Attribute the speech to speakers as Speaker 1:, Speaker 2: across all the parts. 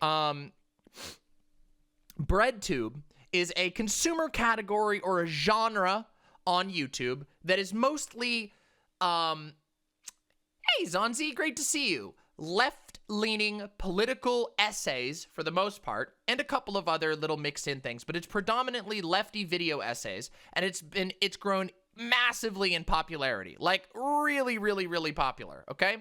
Speaker 1: BreadTube is a consumer category or a genre on YouTube that is mostly, hey, Zonzi, great to see you. Left-leaning political essays for the most part, and a couple of other little mixed-in things, but it's predominantly lefty video essays, and it's grown massively in popularity, like really, really, really popular. Okay.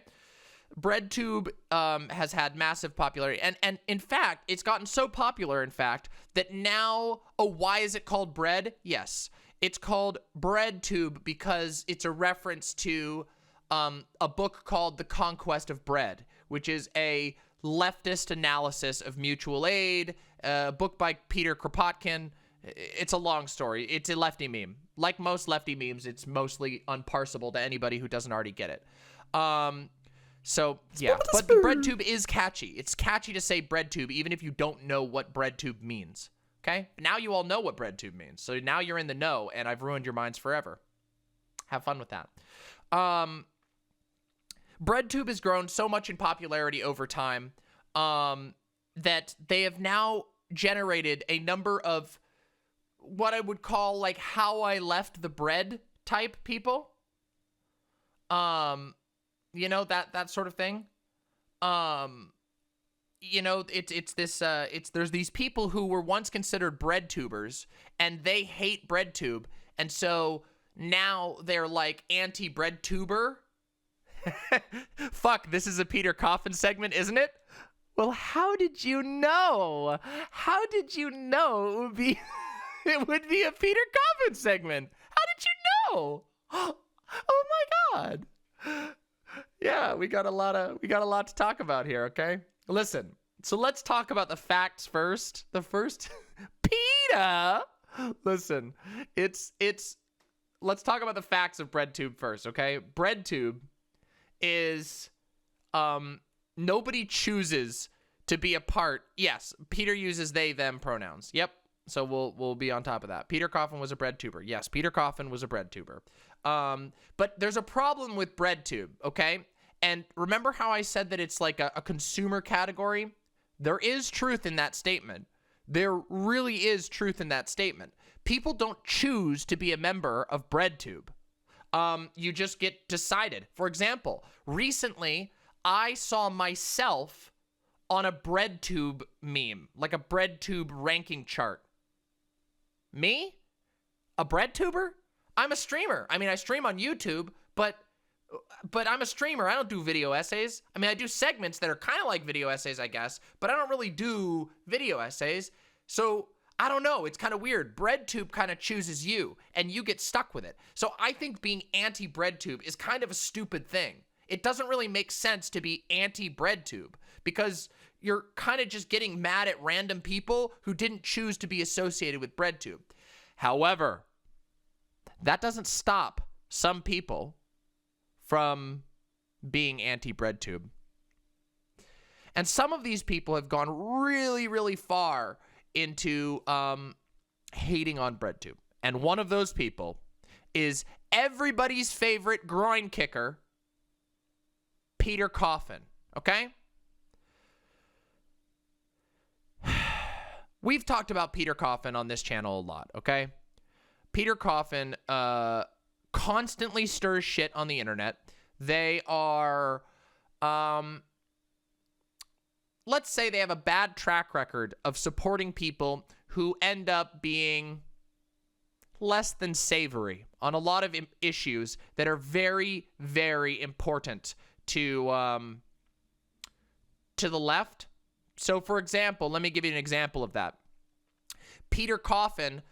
Speaker 1: BreadTube has had massive popularity, and in fact, it's gotten so popular, in fact, that now, why is it called bread? Yes, it's called BreadTube because it's a reference to a book called The Conquest of Bread, which is a leftist analysis of mutual aid, a book by Peter Kropotkin. It's a long story. It's a lefty meme. Like most lefty memes, it's mostly unparsable to anybody who doesn't already get it. So, yeah, but the BreadTube is catchy. It's catchy to say BreadTube, even if you don't know what BreadTube means, okay? Now you all know what BreadTube means, so now you're in the know, and I've ruined your minds forever. Have fun with that. BreadTube has grown so much in popularity over time that they have now generated a number of what I would call, like, how I left the bread type people. You know, that sort of thing. You know, there's these people who were once considered breadtubers, and they hate BreadTube, and so now they're like anti-breadtuber. Fuck, this is a Peter Coffin segment, isn't it? Well, how did you know? How did you know it would be it would be a Peter Coffin segment? How did you know? Oh my god. Yeah, we got a lot to talk about here, okay? Listen, so let's talk about the facts first. The first Peter. Listen, let's talk about the facts of BreadTube first, okay? BreadTube is nobody chooses to be a part. Yes, Peter uses they them pronouns. Yep. So we'll be on top of that. Peter Coffin was a BreadTuber. Yes, Peter Coffin was a BreadTuber. But there's a problem with BreadTube, okay? And remember how I said that it's like a consumer category? There is truth in that statement. There really is truth in that statement. People don't choose to be a member of BreadTube. You just get decided. For example, recently I saw myself on a BreadTube meme, like a BreadTube ranking chart. Me? A BreadTuber? I'm a streamer. I mean, I stream on YouTube, but I'm a streamer. I don't do video essays. I mean, I do segments that are kind of like video essays, I guess, but I don't really do video essays. So I don't know. It's kind of weird. BreadTube kind of chooses you, and you get stuck with it. So I think being anti-BreadTube is kind of a stupid thing. It doesn't really make sense to be anti-BreadTube because you're kind of just getting mad at random people who didn't choose to be associated with BreadTube. However, that doesn't stop some people from being anti-BreadTube. And some of these people have gone really, really far into hating on BreadTube. And one of those people is everybody's favorite groin kicker, Peter Coffin, okay? We've talked about Peter Coffin on this channel a lot, okay? Peter Coffin constantly stirs shit on the internet. They are, let's say they have a bad track record of supporting people who end up being less than savory on a lot of issues that are very, very important to the left. So, for example, let me give you an example of that. Peter Coffin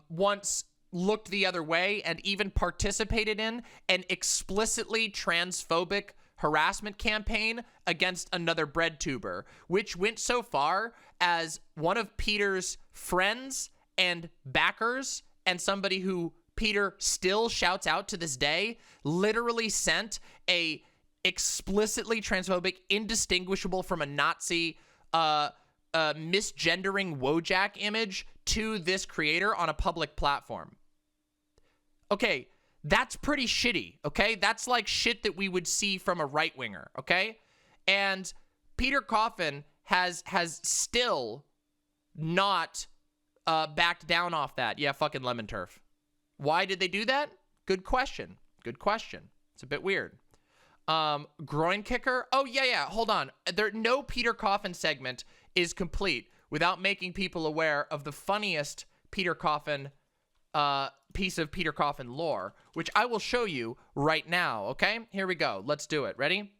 Speaker 1: once looked the other way and even participated in an explicitly transphobic harassment campaign against another BreadTuber, which went so far as one of Peter's friends and backers, and somebody who Peter still shouts out to this day, literally sent a explicitly transphobic, indistinguishable from a Nazi, misgendering Wojak image to this creator on a public platform. Okay, that's pretty shitty, okay? That's like shit that we would see from a right-winger, okay? And Peter Coffin has still not backed down off that. Yeah, fucking lemon turf. Why did they do that? Good question. Good question. It's a bit weird. Groin kicker. Oh, yeah. Hold on. No Peter Coffin segment is complete without making people aware of the funniest Peter Coffin piece of Peter Coffin lore, which I will show you right now, okay? Here we go. Let's do it. Ready?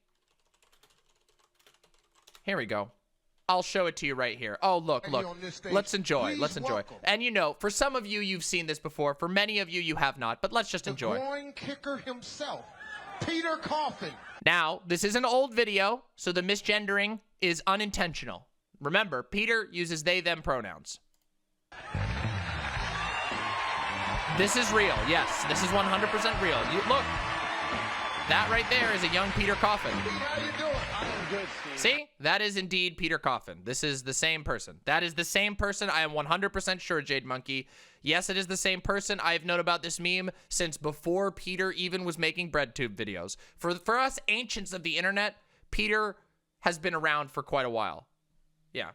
Speaker 1: Here we go. I'll show it to you right here. Oh, look. Let's enjoy. Let's enjoy. And you know, for some of you, you've seen this before. For many of you, you have not. But let's just enjoy.
Speaker 2: The groin kicker himself, Peter Coffin.
Speaker 1: Now, this is an old video, so the misgendering is unintentional. Remember, Peter uses they, them pronouns. This is real. Yes, this is 100% real. Look, that right there is a young Peter Coffin.
Speaker 2: How you doing? I'm good, Steve.
Speaker 1: See? That is indeed Peter Coffin. This is the same person. That is the same person. I am 100% sure, Jade Monkey. Yes, it is the same person. I have known about this meme since before Peter even was making BreadTube videos. For us ancients of the internet, Peter has been around for quite a while. Yeah.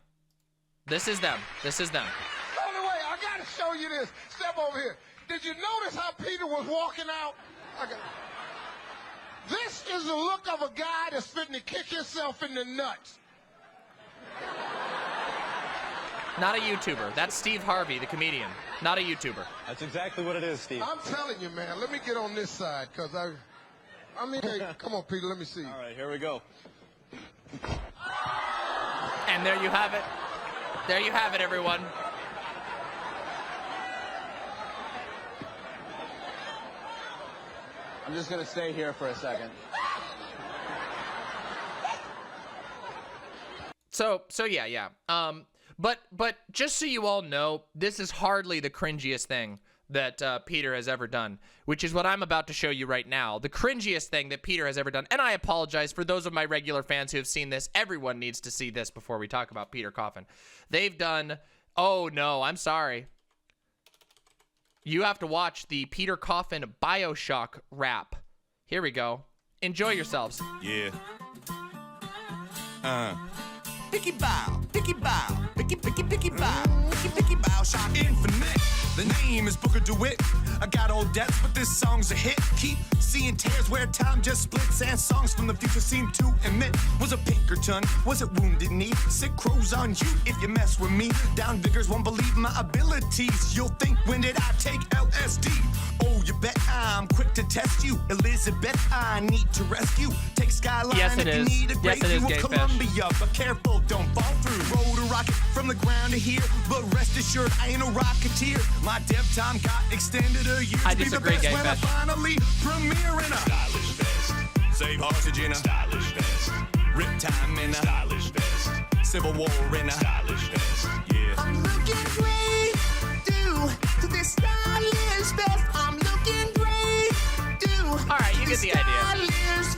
Speaker 1: This is them. This is them.
Speaker 2: By the way, I got to show you this. Step over here. Did you notice how Peter was walking out? This is the look of a guy that's fitting to kick himself in the nuts.
Speaker 1: Not a YouTuber. That's Steve Harvey, the comedian. Not a YouTuber.
Speaker 3: That's exactly what it is, Steve.
Speaker 2: I'm telling you, man. Let me get on this side, because I mean, hey, come on, Peter, let me see.
Speaker 3: All right, here we go.
Speaker 1: And there you have it. There you have it, everyone.
Speaker 3: I'm just going to stay here for a second.
Speaker 1: So yeah. But just so you all know, this is hardly the cringiest thing that Peter has ever done, which is what I'm about to show you right now. The cringiest thing that Peter has ever done. And I apologize for those of my regular fans who have seen this. Everyone needs to see this before we talk about Peter Coffin. They've done, oh no, I'm sorry. You have to watch the Peter Coffin BioShock rap. Here we go. Enjoy yourselves.
Speaker 4: Yeah. Picky bow, picky bow, picky bow, picky bow, shock infinite. The name is Booker DeWitt. I got old debts, but this song's a hit. Keep seeing tears where time just splits, and songs from the future seem to emit. Was it Pinkerton? Was it Wounded Knee? Sick crows on you if you mess with me. Down Vickers won't believe my abilities. You'll think, when did I take LSD? Oh, you bet I'm quick to test you. Elizabeth, I need to rescue. Take Skyline
Speaker 1: yes, it
Speaker 4: if
Speaker 1: is.
Speaker 4: you need a great
Speaker 1: Yes, it is,
Speaker 4: view
Speaker 1: Gay
Speaker 4: of
Speaker 1: Fish.
Speaker 4: Columbia. But careful, don't fall through. Roll a rocket from the ground to here. But rest assured, I ain't a rocketeer. My dev time got extended a year.
Speaker 1: I
Speaker 4: To be the
Speaker 1: disagree,
Speaker 4: best
Speaker 1: Gay
Speaker 4: when I
Speaker 1: Fish.
Speaker 4: finally premiere in a stylish vest. Save hostage in a stylish vest. Rip time in a stylish vest. Civil War in a stylish vest. Yeah. I'm looking great due to this stylish vest. I'm looking great due.
Speaker 1: All right, you get the idea.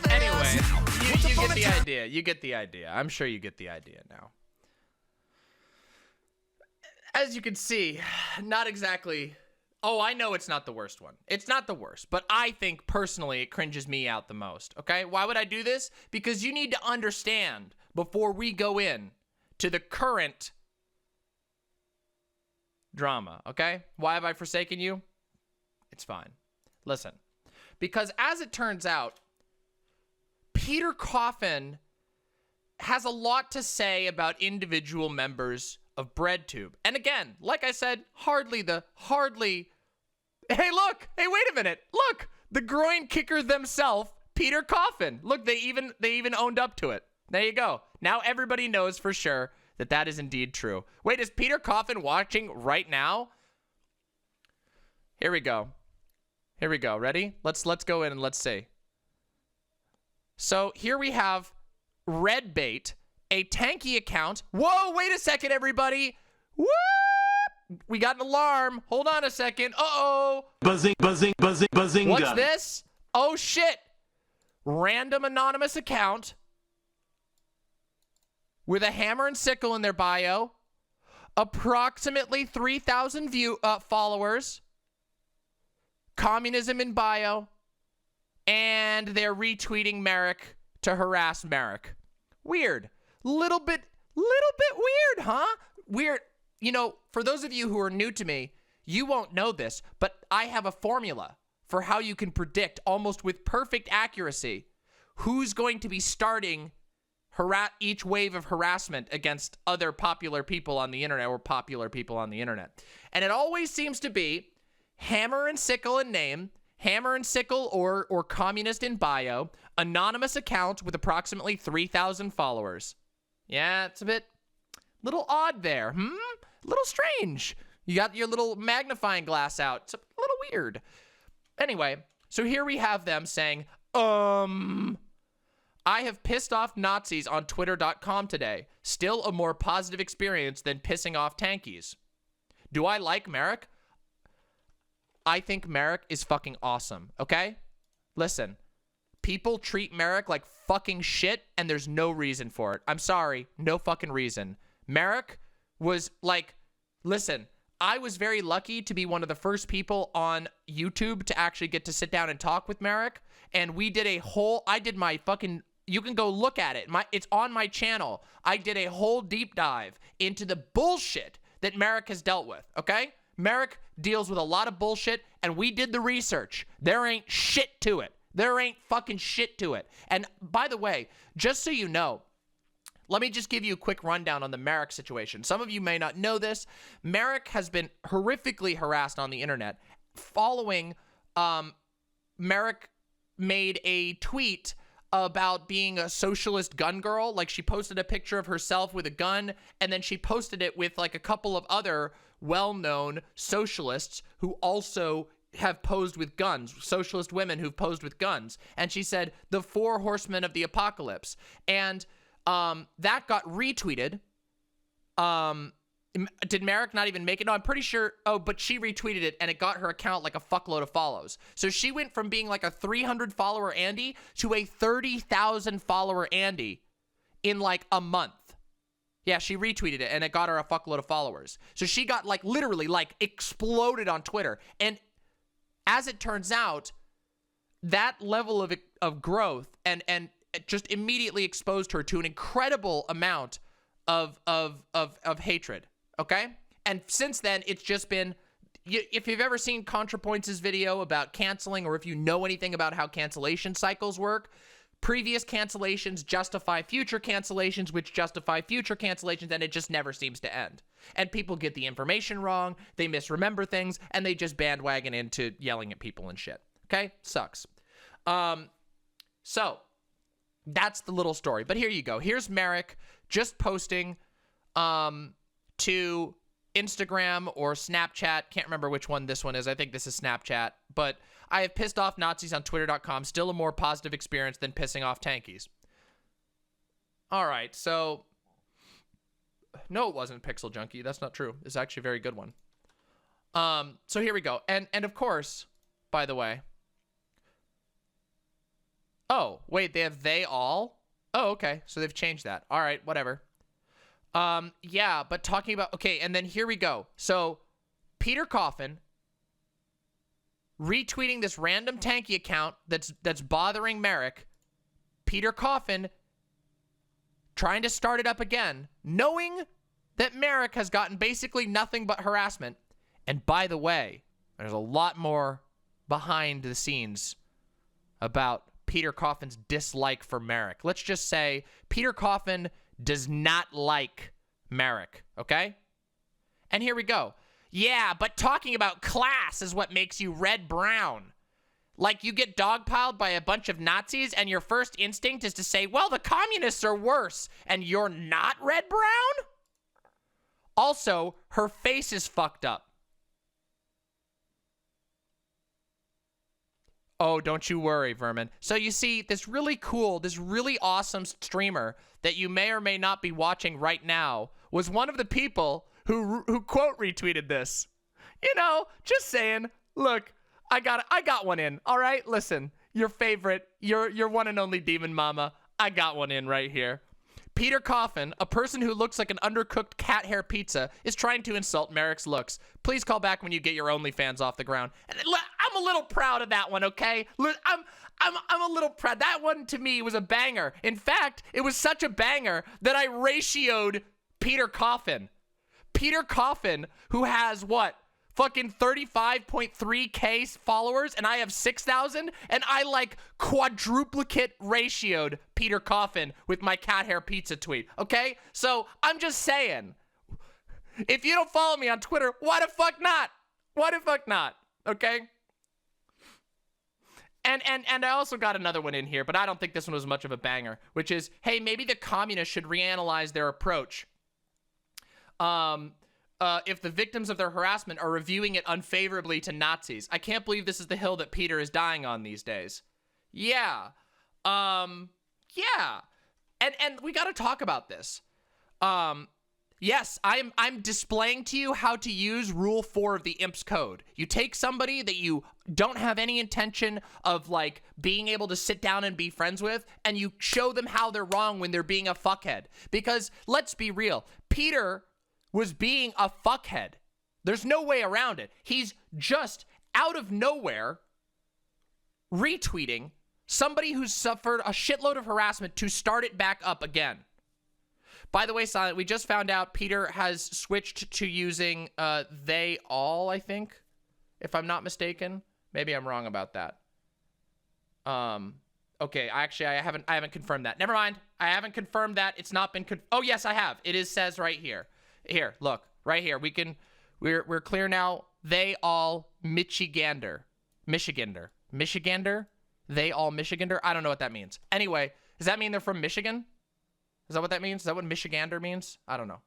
Speaker 1: Anyway,
Speaker 4: Once
Speaker 1: you
Speaker 4: upon
Speaker 1: get
Speaker 4: a
Speaker 1: the
Speaker 4: time-
Speaker 1: idea. You get the idea. I'm sure you get the idea now. As you can see, not exactly... Oh, I know it's not the worst one. It's not the worst, but I think personally it cringes me out the most, okay? Why would I do this? Because you need to understand before we go in to the current drama, okay? Why have I forsaken you? It's fine. Listen, because as it turns out, Peter Coffin has a lot to say about individual members of BreadTube. And again, like I said, hardly... Hey, look! Hey, wait a minute! Look! The groin kicker themselves, Peter Coffin. Look, they even owned up to it. There you go. Now everybody knows for sure that that is indeed true. Wait, is Peter Coffin watching right now? Here we go. Here we go. Ready? Let's go in and let's see. So here we have Redbait, a tanky account. Whoa, wait a second, everybody. Woo! We got an alarm. Hold on a second. Uh-oh.
Speaker 5: Buzzing.
Speaker 1: What's this? Oh, shit. Random anonymous account with a hammer and sickle in their bio. Approximately 3,000 followers. Communism in bio. And they're retweeting Merrick to harass Merrick. Weird. Little bit Little bit weird, huh? Weird. You know, for those of you who are new to me, you won't know this, but I have a formula for how you can predict almost with perfect accuracy who's going to be starting each wave of harassment against other popular people on the internet or popular people on the internet. And it always seems to be hammer and sickle in name, hammer and sickle or communist in bio, anonymous account with approximately 3,000 followers. Yeah, it's a little odd there. A little strange. You got your little magnifying glass out. It's a little weird. Anyway, so here we have them saying, I have pissed off Nazis on Twitter.com today. Still a more positive experience than pissing off tankies. Do I like Merrick? I think Merrick is fucking awesome, okay? Listen, people treat Merrick like fucking shit, and there's no reason for it. I'm sorry, no fucking reason. Merrick was like, listen, I was very lucky to be one of the first people on YouTube to actually get to sit down and talk with Merrick, and we did I did my fucking, you can go look at it. It's on my channel. I did a whole deep dive into the bullshit that Merrick has dealt with, okay? Merrick deals with a lot of bullshit, and we did the research. There ain't shit to it. There ain't fucking shit to it. And by the way, just so you know, let me just give you a quick rundown on the Merrick situation. Some of you may not know this. Merrick has been horrifically harassed on the internet following Merrick made a tweet about being a socialist gun girl. Like, she posted a picture of herself with a gun, and then she posted it with like a couple of other well-known socialists who also have posed with guns, socialist women who've posed with guns. And she said, the 4 horsemen of the apocalypse. And that got retweeted. Did Merrick not even make it? No, I'm pretty sure. Oh, but she retweeted it, and it got her account like a fuckload of follows. So she went from being like a 300 follower Andy to a 30,000 follower Andy in like a month. Yeah, she retweeted it, and it got her a fuckload of followers. So she got like literally like exploded on Twitter. And as it turns out, that level of growth and just immediately exposed her to an incredible amount of hatred. Okay? And since then, it's just been, if you've ever seen ContraPoints' video about canceling, or if you know anything about how cancellation cycles work, previous cancellations justify future cancellations, which justify future cancellations, and it just never seems to end. And people get the information wrong, they misremember things, and they just bandwagon into yelling at people and shit. Okay? Sucks. So, that's the little story. But here you go. Here's Merrick just posting to Instagram or Snapchat. Can't remember which one this one is. I think this is Snapchat. But I have pissed off Nazis on Twitter.com. Still a more positive experience than pissing off tankies. All right. So, no, it wasn't Pixel Junkie. That's not true. It's actually a very good one. So here we go. And of course, by the way. Oh, wait, they have they all? Oh, okay. So they've changed that. All right, whatever. Yeah, but talking about, okay, and then here we go. So Peter Coffin retweeting this random tanky account that's bothering Merrick. Peter Coffin trying to start it up again, knowing that Merrick has gotten basically nothing but harassment. And by the way, there's a lot more behind the scenes about Peter Coffin's dislike for Merrick. Let's just say Peter Coffin does not like Merrick, okay? And here we go. Yeah, but talking about class is what makes you red-brown. Like, you get dogpiled by a bunch of Nazis, and your first instinct is to say, well, the communists are worse, and you're not red-brown? Also, her face is fucked up. Oh, don't you worry, Vermin. So you see, this really cool, this really awesome streamer that you may or may not be watching right now was one of the people who quote retweeted this. You know, just saying, look, I got one in. All right, listen, your favorite, your one and only demon mama. I got one in right here. Peter Coffin, a person who looks like an undercooked cat hair pizza, is trying to insult Merrick's looks. Please call back when you get your OnlyFans off the ground. And I'm I'm a little proud of that one, okay? I'm a little proud. That one to me was a banger. In fact, it was such a banger that I ratioed Peter Coffin. Peter Coffin, who has what? Fucking 35.3K followers, and I have 6,000, and I like quadruplicate ratioed Peter Coffin with my cat hair pizza tweet, okay? So I'm just saying, if you don't follow me on Twitter, why the fuck not? Why the fuck not? Okay? And I also got another one in here, but I don't think this one was much of a banger, which is, hey, maybe the communists should reanalyze their approach. If the victims of their harassment are reviewing it unfavorably to Nazis. I can't believe this is the hill that Peter is dying on these days. Yeah. Yeah. And we got to talk about this. Yes, I'm displaying to you how to use Rule 4 of the Imps Code. You take somebody that you don't have any intention of, like, being able to sit down and be friends with, and you show them how they're wrong when they're being a fuckhead. Because, let's be real, Peter was being a fuckhead. There's no way around it. He's just, out of nowhere, retweeting somebody who's suffered a shitload of harassment to start it back up again. By the way, Silent, we just found out Peter has switched to using they all, I think, if I'm not mistaken. Maybe I'm wrong about that. Okay, I haven't confirmed that. Never mind. I haven't confirmed that. It's not been oh, yes, I have. It says right here. Here, look, right here. We're clear now. They all Michigander. They all Michigander. I don't know what that means. Anyway, does that mean they're from Michigan? Is that what that means? Is that what Michigander means? I don't know.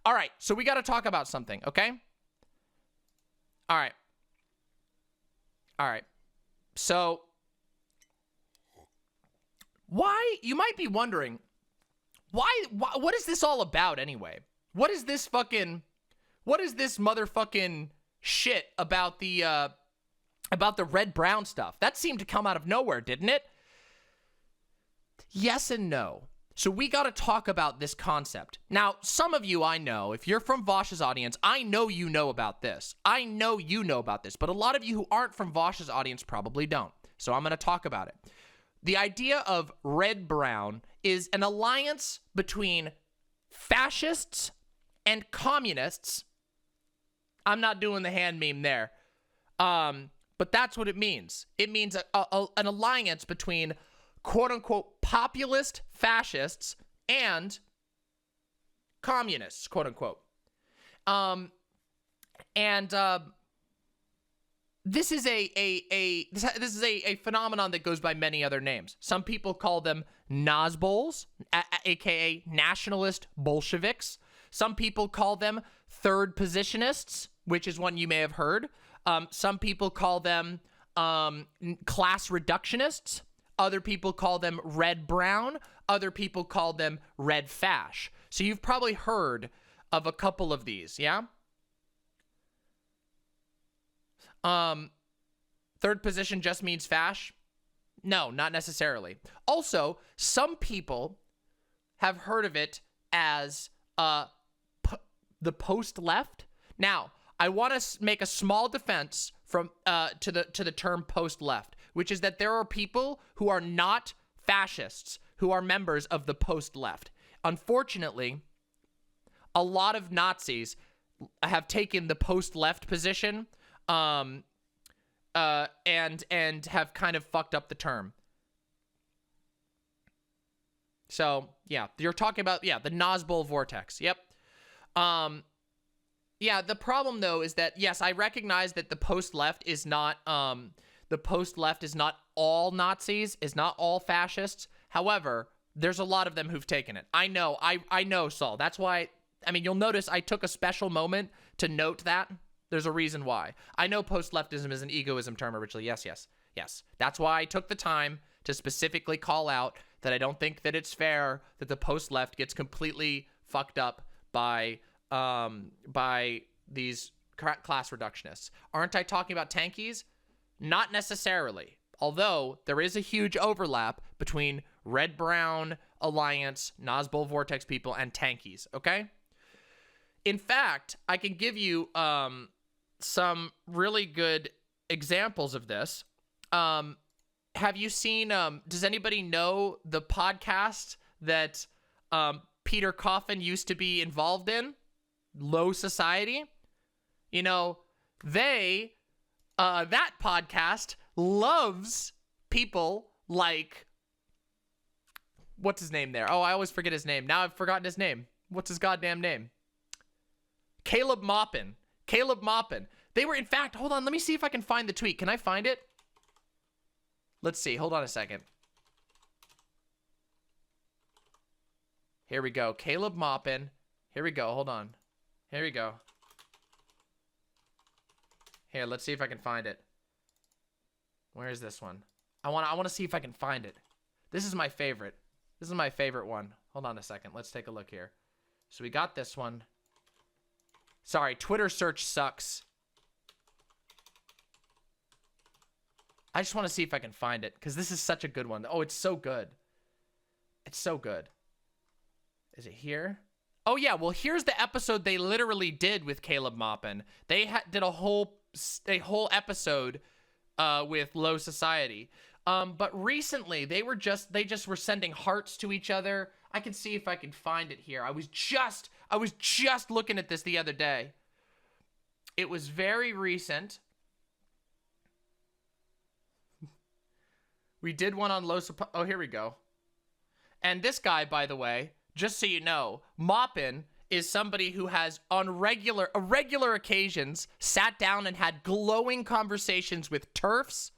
Speaker 1: All right, so we got to talk about something, okay? All right. So, why, you might be wondering, why, what is this all about anyway? What is this motherfucking shit about the red-brown stuff? That seemed to come out of nowhere, didn't it? Yes and no. So we got to talk about this concept. Now, some of you I know, if you're from Vosh's audience, I know you know about this. I know you know about this, but a lot of you who aren't from Vosh's audience probably don't. So I'm going to talk about it. The idea of red-brown is an alliance between fascists and communists. I'm not doing the hand meme there. But that's what it means. It means an alliance between quote-unquote populist fascists and communists, quote-unquote. This is a phenomenon that goes by many other names. Some people call them Nazbols, aka nationalist Bolsheviks. Some people call them third positionists, which is one you may have heard. Some people call them class reductionists. Other people call them red-brown. Other people call them red-fash. So you've probably heard of a couple of these, yeah? Third position just means fash? No, not necessarily. Also, some people have heard of it as the post-left. Now, I want to make a small defense from to the term post-left, which is that there are people who are not fascists who are members of the post-left. Unfortunately, a lot of Nazis have taken the post-left position and have kind of fucked up the term. So, yeah, you're talking about, yeah, the Nazbol vortex. Yep. Yeah, the problem, though, is that, yes, I recognize that the post-left is not, all Nazis, is not all fascists. However, there's a lot of them who've taken it. I know, Saul. That's why, I mean, you'll notice I took a special moment to note that. There's a reason why. I know post-leftism is an egoism term originally. Yes. That's why I took the time to specifically call out that I don't think that it's fair that the post-left gets completely fucked up by these class reductionists. Aren't I talking about tankies? Not necessarily. Although there is a huge overlap between red-brown alliance, Nazbol vortex people, and tankies, okay? In fact, I can give you some really good examples of this. Have you seen, does anybody know the podcast that Peter Coffin used to be involved in? Low Society? You know, that podcast loves people like, what's his name there? Oh, I always forget his name. Now I've forgotten his name. What's his goddamn name? Caleb Maupin. Caleb Maupin. They were, in fact, hold on, let me see if I can find the tweet. Can I find it? Let's see. Hold on a second. Here we go. Caleb Maupin. Here we go. Hold on. Here we go. Here, let's see if I can find it. Where is this one? I want to see if I can find it. This is my favorite. This is my favorite one. Hold on a second. Let's take a look here. So we got this one. Sorry, Twitter search sucks. I just want to see if I can find it, because this is such a good one. Oh, it's so good. It's so good. Is it here? Oh, yeah. Well, here's the episode they literally did with Caleb Maupin. They did a whole episode with Low Society. But recently, they just were sending hearts to each other. I can see if I can find it here. I was just looking at this the other day. It was very recent. We did one on Low Society. Oh, here we go. And this guy, by the way, just so you know, Maupin is somebody who has on regular occasions sat down and had glowing conversations with TERFs,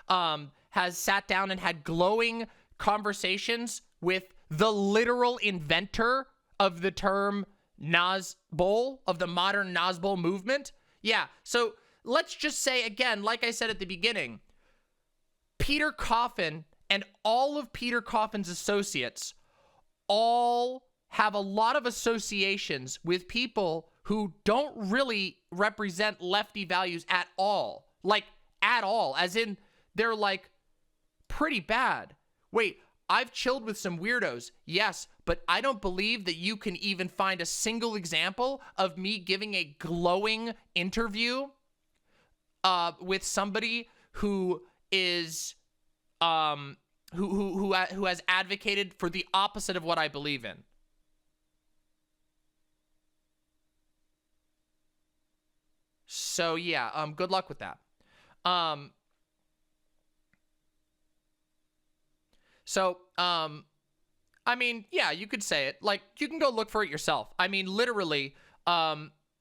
Speaker 1: has sat down and had glowing conversations with the literal inventor of the term Nazbol, of the modern Nazbol movement. Yeah, so let's just say again, like I said at the beginning, Peter Coffin and all of Peter Coffin's associates all have a lot of associations with people who don't really represent lefty values at all. Like, at all. As in, they're like, pretty bad. Wait, I've chilled with some weirdos. Yes, but I don't believe that you can even find a single example of me giving a glowing interview with somebody who is who has advocated for the opposite of what I believe in. So yeah, good luck with that. I mean, yeah, you could say it. Like, you can go look for it yourself. I mean, literally,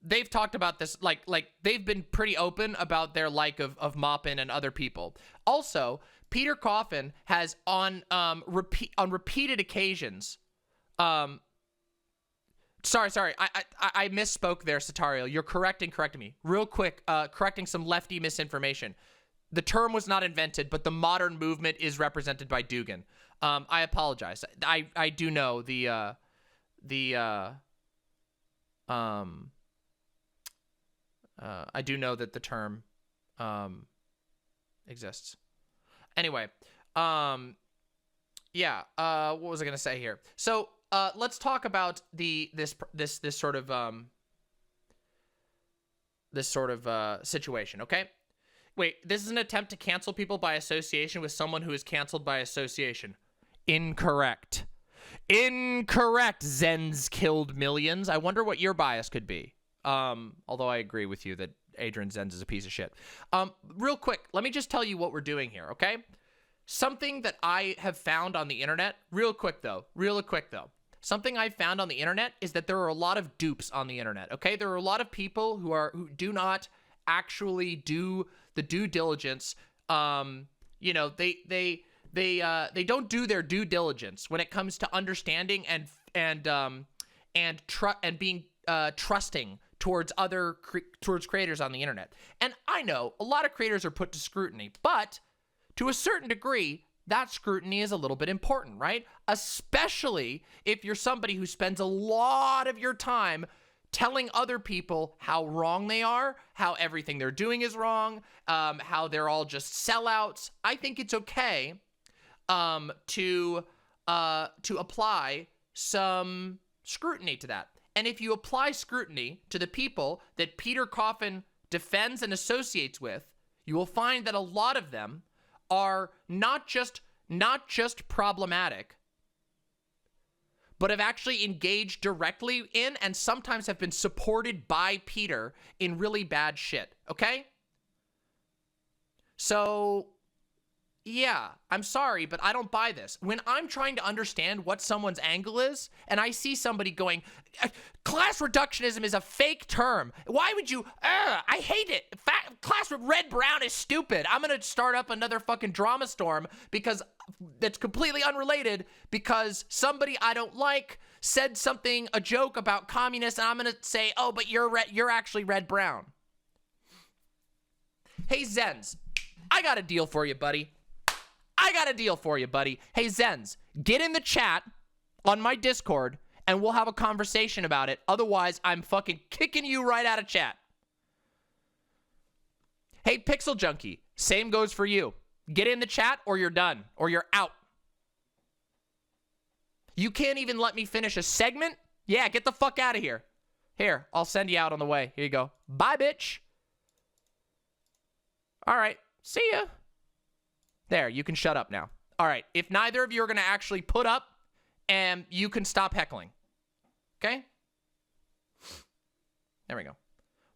Speaker 1: they've talked about this, like they've been pretty open about their like of Maupin and other people. Also, Peter Coffin has on repeated occasions, sorry, I misspoke there, Satario. You're correcting me. Real quick, correcting some lefty misinformation. The term was not invented, but the modern movement is represented by Dugan. I apologize. I do know I do know that the term exists. Anyway, yeah. What was I gonna say here? So let's talk about this sort of situation. Okay. Wait, this is an attempt to cancel people by association with someone who is canceled by association. Incorrect. Incorrect. Zens killed millions. I wonder what your bias could be. Although I agree with you that Adrian Zenz is a piece of shit. Real quick, let me just tell you what we're doing here, okay? Something that I have found on the internet, real quick though. Something I found on the internet is that there are a lot of dupes on the internet, okay? There are a lot of people who do not actually do the due diligence. You know, they don't do their due diligence when it comes to understanding and being trusting towards towards creators on the internet. And I know a lot of creators are put to scrutiny, but to a certain degree, that scrutiny is a little bit important, right? Especially if you're somebody who spends a lot of your time telling other people how wrong they are, how everything they're doing is wrong, how they're all just sellouts. I think it's okay to apply some scrutiny to that. And if you apply scrutiny to the people that Peter Coffin defends and associates with, you will find that a lot of them are not just problematic, but have actually engaged directly in and sometimes have been supported by Peter in really bad shit, okay? So, yeah, I'm sorry, but I don't buy this. When I'm trying to understand what someone's angle is, and I see somebody going, class reductionism is a fake term. Why would you, I hate it. Class red-brown is stupid. I'm going to start up another fucking drama storm because that's completely unrelated because somebody I don't like said something, a joke about communists, and I'm going to say, oh, but you're actually red-brown. Hey, Zens, I got a deal for you, buddy. Hey, Zens, get in the chat on my Discord and we'll have a conversation about it. Otherwise, I'm fucking kicking you right out of chat. Hey, Pixel Junkie, same goes for you. Get in the chat or you're done or you're out. You can't even let me finish a segment? Yeah, get the fuck out of here. Here, I'll send you out on the way. Here you go. Bye, bitch. All right, see ya. There, you can shut up now. All right, if neither of you are going to actually put up, and you can stop heckling. Okay? There we go.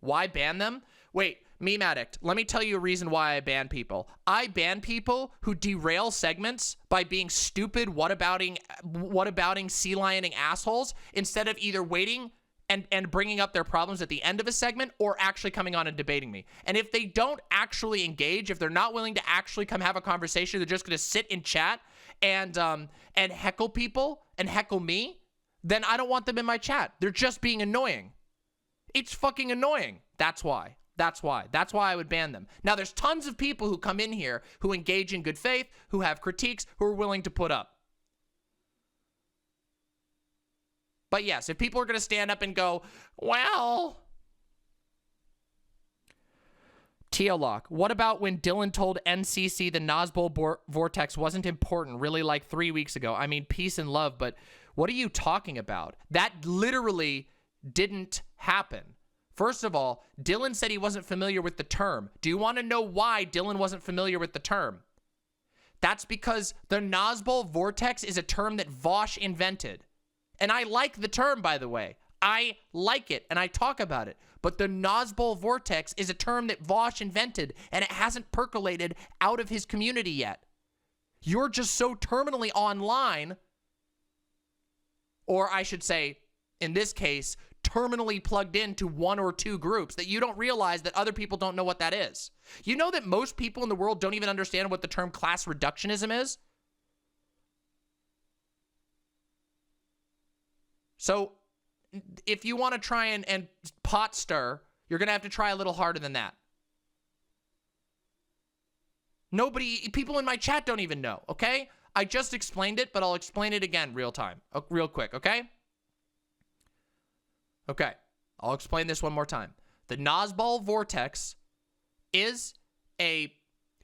Speaker 1: Why ban them? Wait, Meme Addict, let me tell you a reason why I ban people. I ban people who derail segments by being stupid whatabouting sea lioning assholes instead of either waiting and bringing up their problems at the end of a segment or actually coming on and debating me. And if they don't actually engage, if they're not willing to actually come have a conversation, they're just going to sit in chat and heckle people and heckle me, then I don't want them in my chat. They're just being annoying. It's fucking annoying. That's why I would ban them. Now, there's tons of people who come in here who engage in good faith, who have critiques, who are willing to put up. But yes, if people are going to stand up and go, well, Teolock, what about when Dylan told NCC the Nazbol vortex wasn't important really like 3 weeks ago? I mean, peace and love, but what are you talking about? That literally didn't happen. First of all, Dylan said he wasn't familiar with the term. Do you want to know why Dylan wasn't familiar with the term? That's because the Nazbol vortex is a term that Vosh invented. And I like the term, by the way. I like it, and I talk about it. But the Nazbol vortex is a term that Vosh invented, and it hasn't percolated out of his community yet. You're just so terminally online, or I should say, in this case, terminally plugged into one or two groups that you don't realize that other people don't know what that is. You know that most people in the world don't even understand what the term class reductionism is? So if you want to try and pot stir, you're going to have to try a little harder than that. People in my chat don't even know, okay? I just explained it, but I'll explain it again real quick, okay? Okay, I'll explain this one more time. The Nazbol vortex is a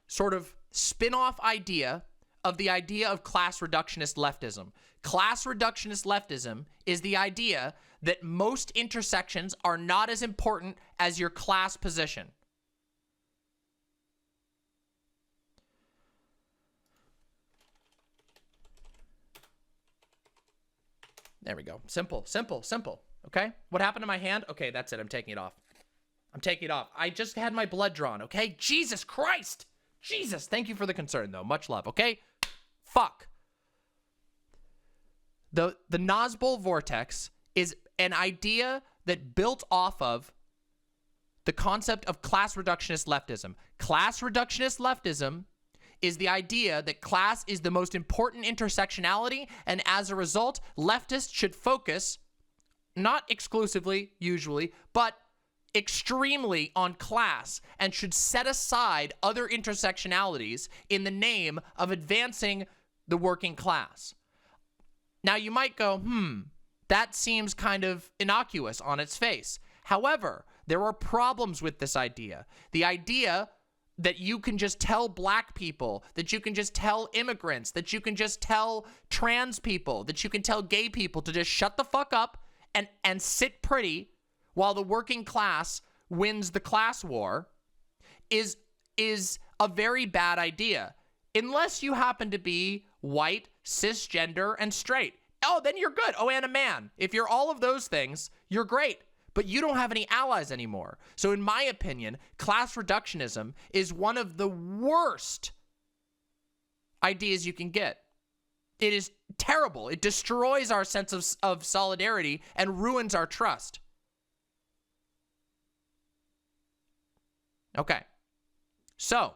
Speaker 1: sort of spin-off idea of the idea of class reductionist leftism. Class reductionist leftism is the idea that most intersections are not as important as your class position. There we go. Simple. Okay? What happened to my hand? Okay, that's it. I'm taking it off. I just had my blood drawn, okay? Jesus Christ! Jesus, thank you for the concern, though. Much love, okay? Fuck. The Nazbol vortex is an idea that built off of the concept of class reductionist leftism. Class reductionist leftism is the idea that class is the most important intersectionality, and as a result, leftists should focus, not exclusively, usually, but extremely on class, and should set aside other intersectionalities in the name of advancing the working class. Now, you might go, that seems kind of innocuous on its face. However, there are problems with this idea. The idea that you can just tell black people, that you can just tell immigrants, that you can just tell trans people, that you can tell gay people to just shut the fuck up and sit pretty while the working class wins the class war is is a very bad idea. Unless you happen to be white, cisgender, and straight. Oh, then you're good. Oh, and a man. If you're all of those things, you're great. But you don't have any allies anymore. So in my opinion, class reductionism is one of the worst ideas you can get. It is terrible. It destroys our sense of solidarity and ruins our trust. Okay. So,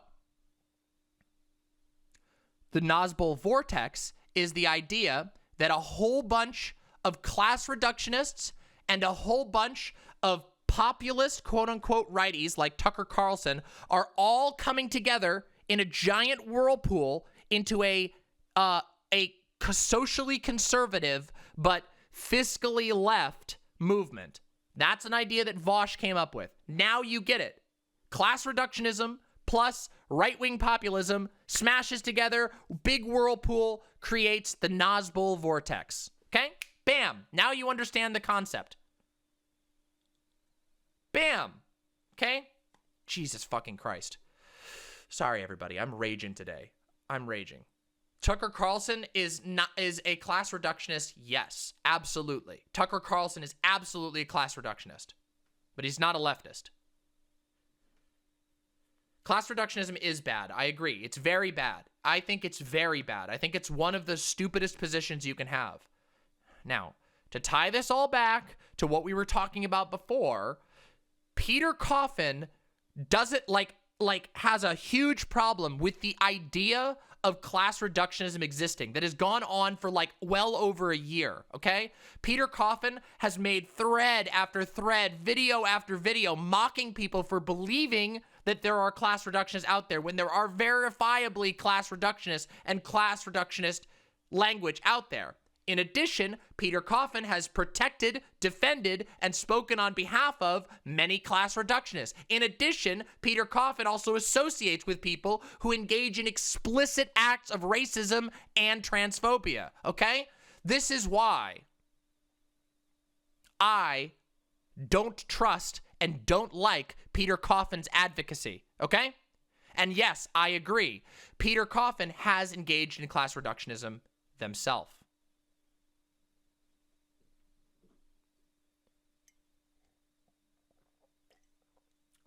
Speaker 1: the Nazbol vortex is the idea that a whole bunch of class reductionists and a whole bunch of populist, quote-unquote, righties like Tucker Carlson are all coming together in a giant whirlpool into a socially conservative but fiscally left movement. That's an idea that Vaush came up with. Now you get it. Class reductionism plus right-wing populism smashes together, big whirlpool, creates the Nazbol vortex. Okay? Bam. Now you understand the concept. Bam. Okay? Jesus fucking Christ. Sorry, everybody. I'm raging today. I'm raging. Tucker Carlson is a class reductionist. Yes, absolutely. Tucker Carlson is absolutely a class reductionist, but he's not a leftist. Class reductionism is bad. I agree. It's very bad. I think it's very bad. I think it's one of the stupidest positions you can have. Now, to tie this all back to what we were talking about before, Peter Coffin doesn't has a huge problem with the idea of class reductionism existing that has gone on for well over a year, okay? Peter Coffin has made thread after thread, video after video, mocking people for believing that there are class reductionists out there when there are verifiably class reductionists and class reductionist language out there. In addition, Peter Coffin has protected, defended, and spoken on behalf of many class reductionists. In addition, Peter Coffin also associates with people who engage in explicit acts of racism and transphobia, okay? This is why I don't trust and don't like Peter Coffin's advocacy, okay? And yes, I agree. Peter Coffin has engaged in class reductionism themselves.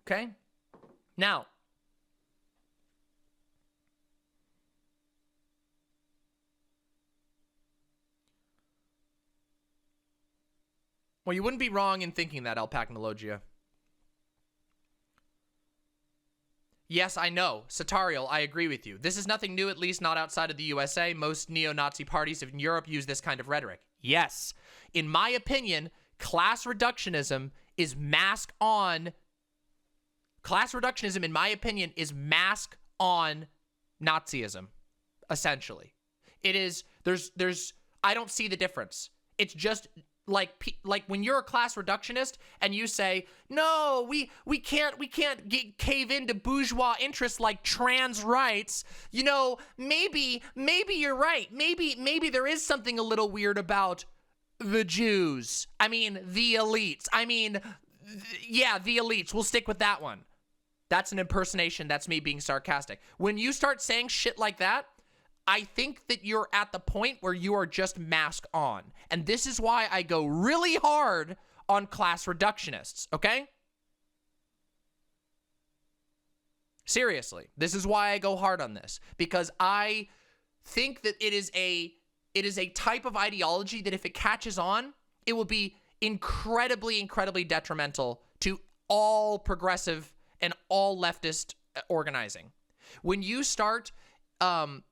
Speaker 1: Okay? Now, well, you wouldn't be wrong in thinking that, Alpacnologia. Yes, I know. Satarial, I agree with you. This is nothing new, at least not outside of the USA. Most neo-Nazi parties in Europe use this kind of rhetoric. Yes. In my opinion, class reductionism is mask on... Class reductionism, in my opinion, is mask on Nazism, essentially. It is, I don't see the difference. It's just... Like when you're a class reductionist and you say, no, we can't cave into bourgeois interests like trans rights. You know, maybe you're right. Maybe there is something a little weird about the Jews. I mean, the elites. Yeah, the elites. We'll stick with that one. That's an impersonation. That's me being sarcastic. When you start saying shit like that, I think that you're at the point where you are just mask on. And this is why I go really hard on class reductionists, okay? Seriously, this is why I go hard on this. Because I think that it is a type of ideology that if it catches on, it will be incredibly, incredibly detrimental to all progressive and all leftist organizing. When you start...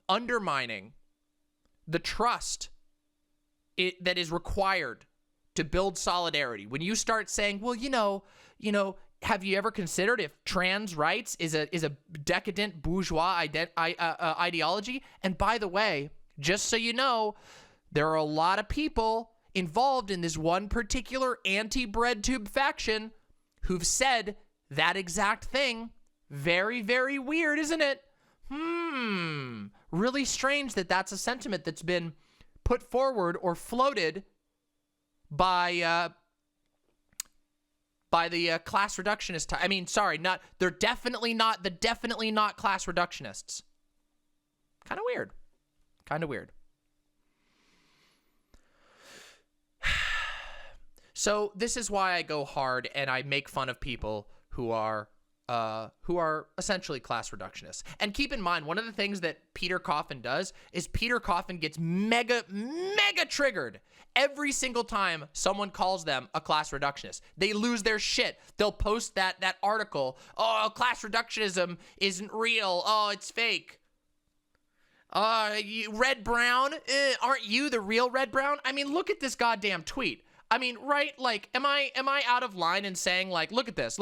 Speaker 1: undermining the trust that is required to build solidarity. When you start saying, well, you know, have you ever considered if trans rights is a decadent bourgeois ideology? And by the way, just so you know, there are a lot of people involved in this one particular anti-BreadTube faction who've said that exact thing. Very, very weird, isn't it? Really strange that that's a sentiment that's been put forward or floated by by the class reductionist. I mean, sorry, they're definitely not class reductionists. Kind of weird. Kind of weird. So this is why I go hard and I make fun of people who are essentially class reductionists. And keep in mind, one of the things that Peter Coffin does is Peter Coffin gets mega triggered every single time someone calls them a class reductionist. They lose their shit. They'll post that article. Oh, class reductionism isn't real. Oh, it's fake. Red Brown, aren't you the real Red Brown? I mean, look at this goddamn tweet. I mean, right? Like, am I out of line in saying, like, look at this.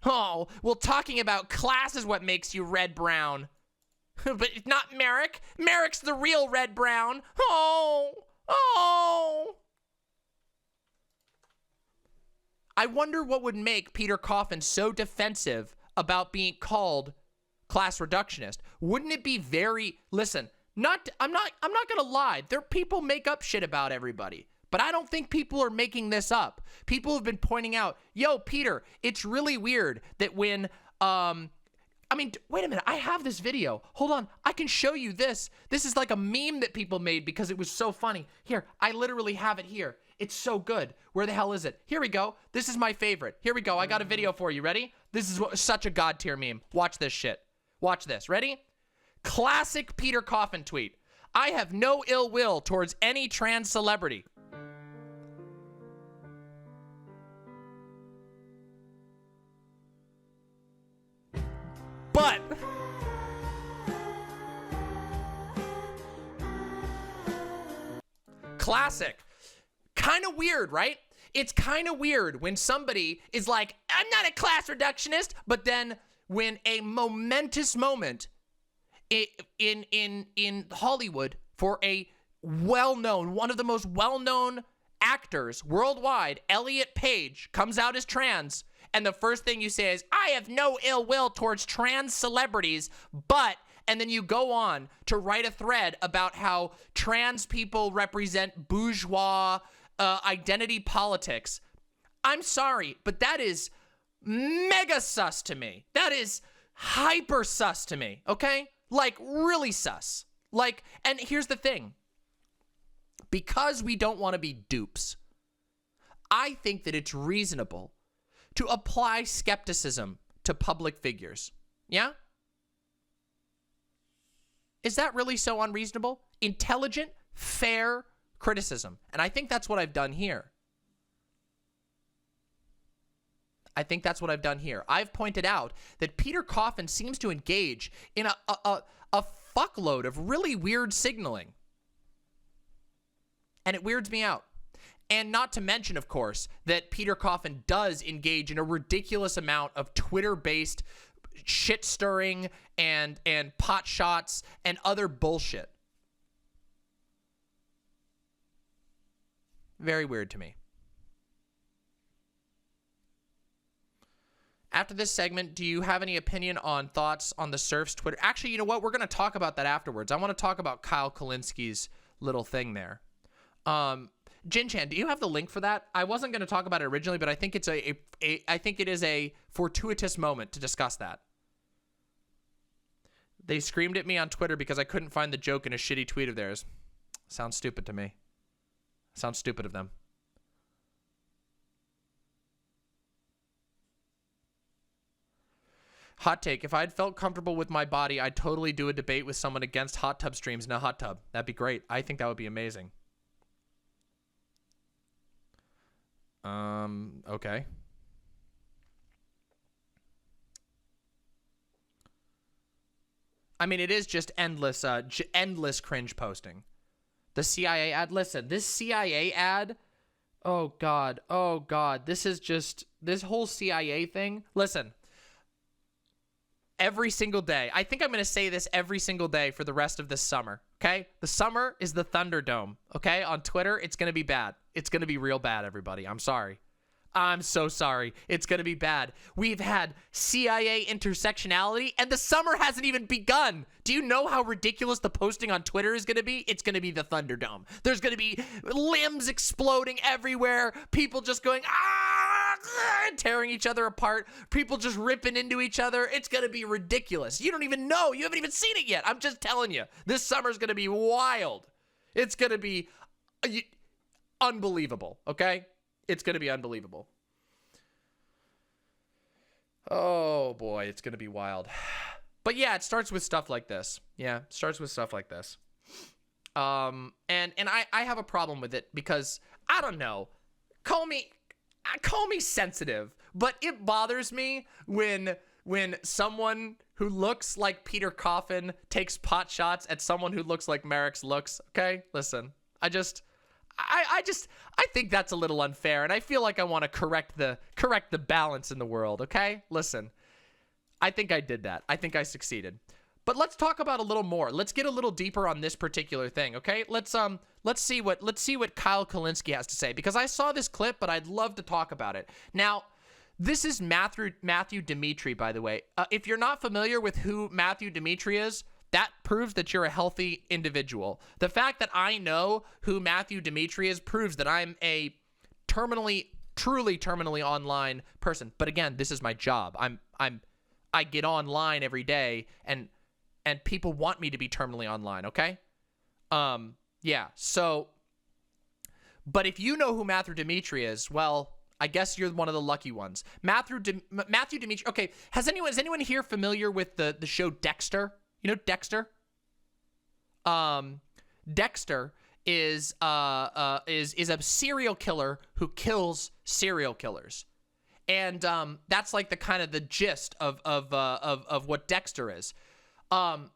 Speaker 1: Oh, well, talking about class is what makes you Red Brown. But it's not Merrick. Merrick's the real Red Brown. Oh. I wonder what would make Peter Coffin so defensive about being called class reductionist. Wouldn't it be very, listen, I'm not gonna lie. People make up shit about everybody. But I don't think people are making this up. People have been pointing out, yo, Peter, it's really weird that when, I mean, wait a minute, I have this video. Hold on, I can show you this. This is like a meme that people made because it was so funny. Here, I literally have it here. It's so good. Where the hell is it? Here we go. This is my favorite. Here we go. I got a video for you. Ready? This is such a god tier meme. Watch this shit. Watch this. Ready? Classic Peter Coffin tweet. I have no ill will towards any trans celebrity. But classic. Kind of weird, right? It's kind of weird when somebody is like, I'm not a class reductionist, but then when a momentous moment in Hollywood for a well-known, one of the most well-known actors worldwide, Elliot Page, comes out as trans, and the first thing you say is, I have no ill will towards trans celebrities, but, and then you go on to write a thread about how trans people represent bourgeois identity politics. I'm sorry, but that is mega sus to me. That is hyper sus to me, okay? Like, really sus. Like, and here's the thing. Because we don't want to be dupes, I think that it's reasonable to apply skepticism to public figures. Yeah? Is that really so unreasonable? Intelligent, fair criticism. And I think that's what I've done here. I've pointed out that Peter Coffin seems to engage in a fuckload of really weird signaling. And it weirds me out. And not to mention, of course, that Peter Coffin does engage in a ridiculous amount of Twitter-based shit stirring and pot shots and other bullshit. Very weird to me. After this segment, do you have any opinion on thoughts on the Surf's Twitter? Actually, you know what? We're going to talk about that afterwards. I want to talk about Kyle Kulinski's little thing there. Jin-chan, do you have the link for that? I wasn't going to talk about it originally, but I think it's I think it is a fortuitous moment to discuss that. They screamed at me on Twitter because I couldn't find the joke in a shitty tweet of theirs. Sounds stupid to me. Sounds stupid of them. Hot take. If I'd felt comfortable with my body, I'd totally do a debate with someone against hot tub streams in a hot tub. That'd be great. I think that would be amazing. Okay. I mean, it is just endless cringe posting. The CIA ad, listen, this CIA ad, oh God, this is just, this whole CIA thing, listen, every single day, I think I'm going to say this every single day for the rest of this summer, okay? The summer is the Thunderdome, okay? On Twitter, it's going to be bad. It's going to be real bad, everybody. I'm sorry. I'm so sorry. It's going to be bad. We've had CIA intersectionality, and the summer hasn't even begun. Do you know how ridiculous the posting on Twitter is going to be? It's going to be the Thunderdome. There's going to be limbs exploding everywhere. People just going, ah, tearing each other apart, people just ripping into each other. It's going to be ridiculous. You don't even know. You haven't even seen it yet. I'm just telling you. This summer's going to be wild. It's going to be unbelievable, okay? It's going to be unbelievable. Oh, boy, it's going to be wild. But yeah, it starts with stuff like this. Yeah, it starts with stuff like this. And I have a problem with it because, I don't know, call me sensitive, but it bothers me when someone who looks like Peter Coffin takes pot shots at someone who looks like Merrick's looks. Okay, listen, I think that's a little unfair, and I feel like I want to correct the balance in the world. Okay, listen, I think I did that. I think I succeeded. But let's talk about a little more. Let's get a little deeper on this particular thing, okay? Let's see what Kyle Kulinski has to say, because I saw this clip, but I'd love to talk about it. Now, this is Matthew Dimitri, by the way. If you're not familiar with who Matthew Dimitri is, that proves that you're a healthy individual. The fact that I know who Matthew Dimitri is proves that I'm a truly terminally online person. But again, this is my job. I get online every day, and people want me to be terminally online, okay? Yeah, so, but if you know who Matthew Dimitri is, well, I guess you're one of the lucky ones. Matthew Dimitri, okay, is anyone here familiar with the show Dexter? You know Dexter? Dexter is a serial killer who kills serial killers. And that's like the kind of the gist of what Dexter is.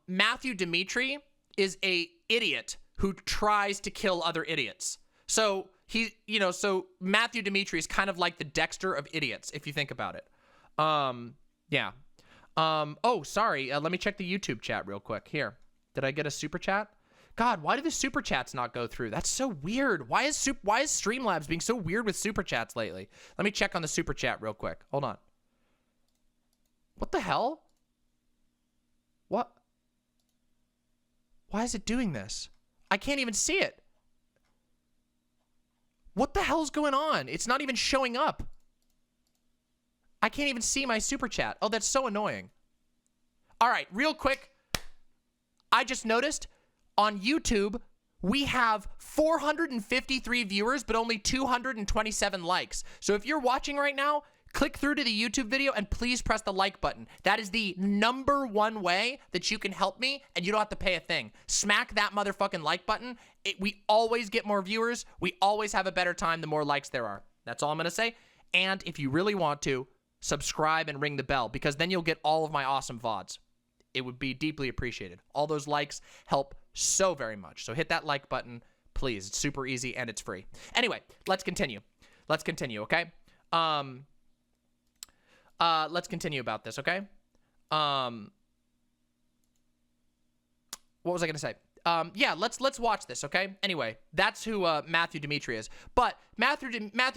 Speaker 1: Matthew Dimitri is a idiot who tries to kill other idiots. So so Matthew Dimitri is kind of like the Dexter of idiots, if you think about it. Yeah. Oh, sorry. Let me check the YouTube chat real quick. Here. Did I get a super chat? God, why do the super chats not go through? That's so weird. Why is Streamlabs being so weird with super chats lately? Let me check on the super chat real quick. Hold on. What the hell? What? Why is it doing this? I can't even see it. What the hell's going on? It's not even showing up. I can't even see my super chat. Oh, that's so annoying. All right, real quick. I just noticed on YouTube, we have 453 viewers, but only 227 likes. So if you're watching right now, click through to the YouTube video and please press the like button. That is the #1 way that you can help me, and you don't have to pay a thing. Smack that motherfucking like button. We always get more viewers. We always have a better time the more likes there are. That's all I'm going to say. And if you really want to, subscribe and ring the bell, because then you'll get all of my awesome VODs. It would be deeply appreciated. All those likes help so very much. So hit that like button, please. It's super easy and it's free. Anyway, let's continue. Let's continue, okay? Let's continue about this, okay? What was I gonna say? Yeah, let's watch this, okay? Anyway, that's who Matthew Dimitri is. But Matthew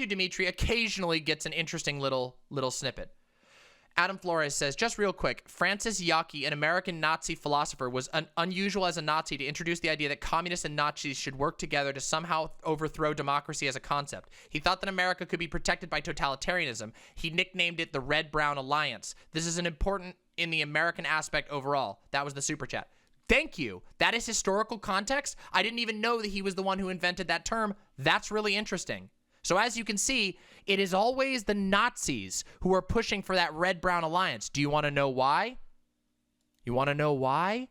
Speaker 1: Dimitri occasionally gets an interesting little snippet. Adam Flores says, just real quick, Francis Yockey, an American Nazi philosopher, was unusual as a Nazi to introduce the idea that communists and Nazis should work together to somehow overthrow democracy as a concept. He thought that America could be protected by totalitarianism. He nicknamed it the Red-Brown Alliance. This is an important in the American aspect overall. That was the super chat. Thank you. That is historical context. I didn't even know that he was the one who invented that term. That's really interesting. So as you can see, it is always the Nazis who are pushing for that Red-Brown Alliance. Do you want to know why? You want to know why?